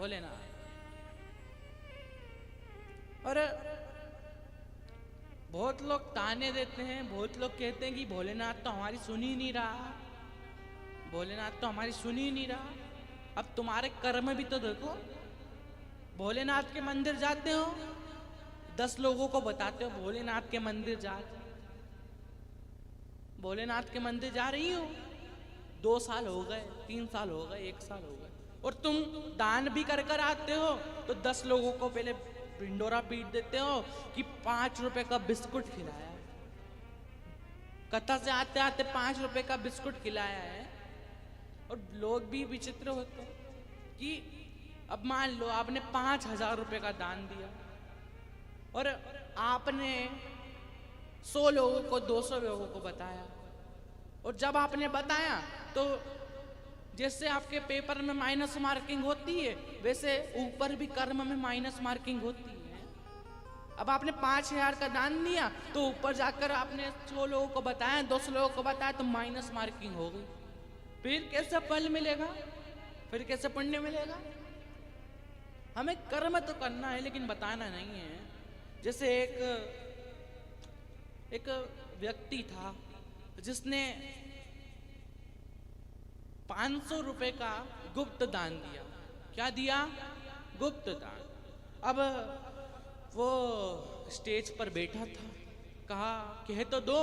भोलेनाथ। और बहुत लोग ताने देते हैं, बहुत लोग कहते हैं कि भोलेनाथ तो हमारी सुन ही नहीं रहा, भोलेनाथ तो हमारी सुन ही नहीं रहा। अब तुम्हारे कर्म भी तो देखो। भोलेनाथ के मंदिर जाते हो, 10 लोगों को बताते हो भोलेनाथ के मंदिर जा, भोलेनाथ के मंदिर जा रही हो, 2 साल हो गए, 3 साल हो गए, 1 साल हो गए, और तुम दान भी कर कर आते हो तो 10 लोगों को पहले भिंडोरा पीट देते हो कि 5 रुपए का बिस्कुट खिलाया है। कथा से आते आते 5 रुपए का बिस्कुट खिलाया है। और लोग भी विचित्र होते हैं कि अब मान लो आपने 5,000 रुपए का दान दिया और आपने 100 लोगों को, 200 लोगों को बताया, और जब आपने बताया तो जैसे आपके पेपर में माइनस मार्किंग होती है वैसे ऊपर भी कर्म में माइनस मार्किंग होती है। अब आपने 5,000 का दान दिया तो ऊपर जाकर आपने 100 लोगों को बताया, 200 लोगों को बताया तो माइनस मार्किंग हो गई। फिर कैसे फल मिलेगा, फिर कैसे पुण्य मिलेगा? हमें कर्म तो करना है लेकिन बताना नहीं है। जैसे एक व्यक्ति था जिसने 500 रुपए का गुप्त दान दिया। क्या दिया? गुप्त दान। अब वो स्टेज पर बैठा था, कहा कह तो दो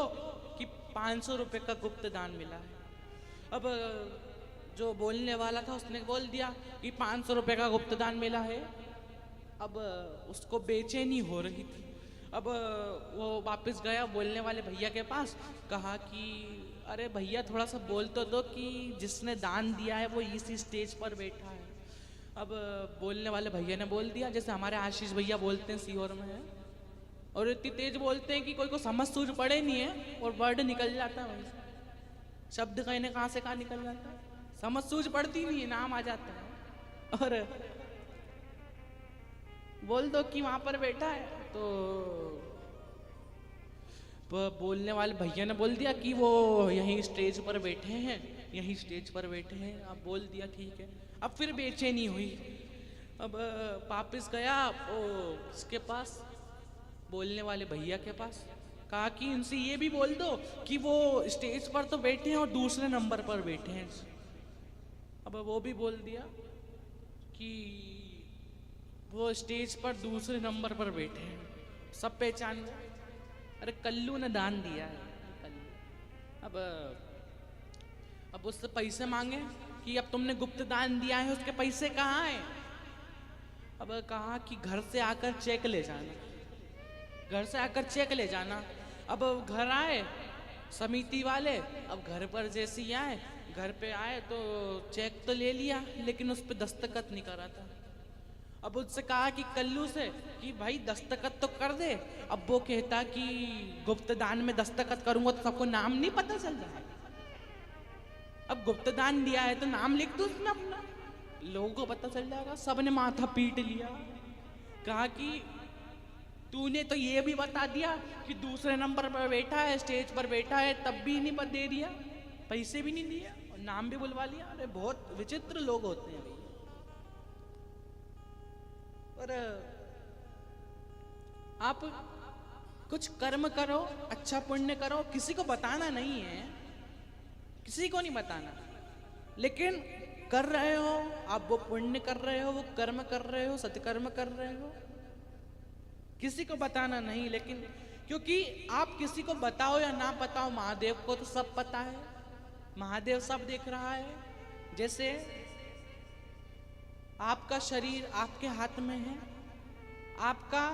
कि 500 रुपए का गुप्त दान मिला है। अब जो बोलने वाला था उसने बोल दिया कि 500 रुपए का गुप्त दान मिला है। अब उसको बेचैनी हो रही थी। अब वो वापस गया बोलने वाले भैया के पास, कहा कि अरे भैया थोड़ा सा बोल तो दो कि जिसने दान दिया है वो इसी स्टेज पर बैठा है। अब बोलने वाले भैया ने बोल दिया, जैसे हमारे आशीष भैया बोलते हैं सीहोर में है, और इतनी तेज बोलते हैं कि कोई को समझ सूझ पड़े नहीं है और वर्ड निकल जाता है, वहीं शब्द कहने कहाँ से कहाँ निकल जाता है, समझ सूझ पड़ती नहीं है, नाम आ जाता है। और बोल दो कि वहां पर बैठा है, तो बोलने वाले भैया ने बोल दिया कि वो यहीं स्टेज पर बैठे हैं, यहीं स्टेज पर बैठे हैं। अब बोल दिया ठीक है। अब फिर बेचैनी हुई। अब वापिस गया वो इसके पास, बोलने वाले भैया के पास, कहा कि इनसे ये भी बोल दो कि वो स्टेज पर तो बैठे हैं और दूसरे नंबर पर बैठे हैं। अब वो भी बोल दिया कि वो स्टेज पर दूसरे नंबर पर बैठे हैं। सब पहचान गए, अरे कल्लू ने दान दिया है, कल्लू। अब उससे पैसे मांगे कि अब तुमने गुप्त दान दिया है, उसके पैसे कहाँ हैं? अब कहा कि घर से आकर चेक ले जाना, घर से आकर चेक ले जाना। अब घर आए समिति वाले, अब घर पर जैसे ही आए, घर पे आए तो चेक तो ले लिया लेकिन उस पर दस्तखत नहीं करा था। अब उससे कहा कि कल्लू से कि भाई दस्तखत तो कर दे। अब वो कहता कि गुप्त दान में दस्तखत करूंगा तो सबको नाम नहीं पता चल जाए। अब गुप्त दान दिया है तो नाम लिख दो उसमें अपना, लोगों को पता चल जाएगा। सबने माथा पीट लिया, कहा कि तूने तो ये भी बता दिया कि दूसरे नंबर पर बैठा है, स्टेज पर बैठा है, तब भी नहीं दे दिया, पैसे भी नहीं दिया और नाम भी बुलवा लिया। अरे बहुत विचित्र लोग होते हैं भाई। और आप कुछ कर्म करो, अच्छा पुण्य करो, किसी को बताना नहीं है, किसी को नहीं बताना, लेकिन कर रहे हो आप, वो पुण्य कर रहे हो, वो कर्म कर रहे हो, सत्कर्म कर रहे हो, किसी को बताना नहीं। लेकिन क्योंकि आप किसी को बताओ या ना बताओ, महादेव को तो सब पता है, महादेव सब देख रहा है। जैसे आपका शरीर आपके हाथ में है, आपका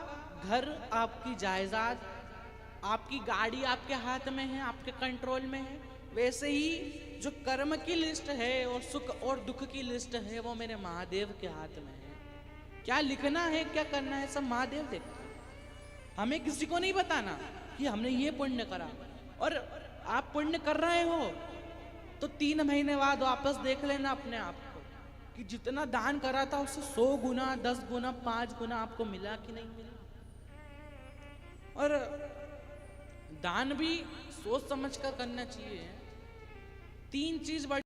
घर, आपकी जायदाद, आपकी गाड़ी आपके हाथ में है, आपके कंट्रोल में है। वैसे ही जो कर्म की लिस्ट है और सुख और दुख की लिस्ट है वो मेरे महादेव के हाथ में है। क्या लिखना है, क्या करना है, सब महादेव देखते हैं। हमें किसी को नहीं बताना कि हमने ये पुण्य करा। और आप पुण्य कर रहे हो तो 3 महीने बाद वापस देख लेना अपने आप को कि जितना दान करा था उससे 100 गुना, 10 गुना, 5 गुना आपको मिला कि नहीं मिला। और दान भी सोच समझ कर करना चाहिए। 3 चीज बड़ी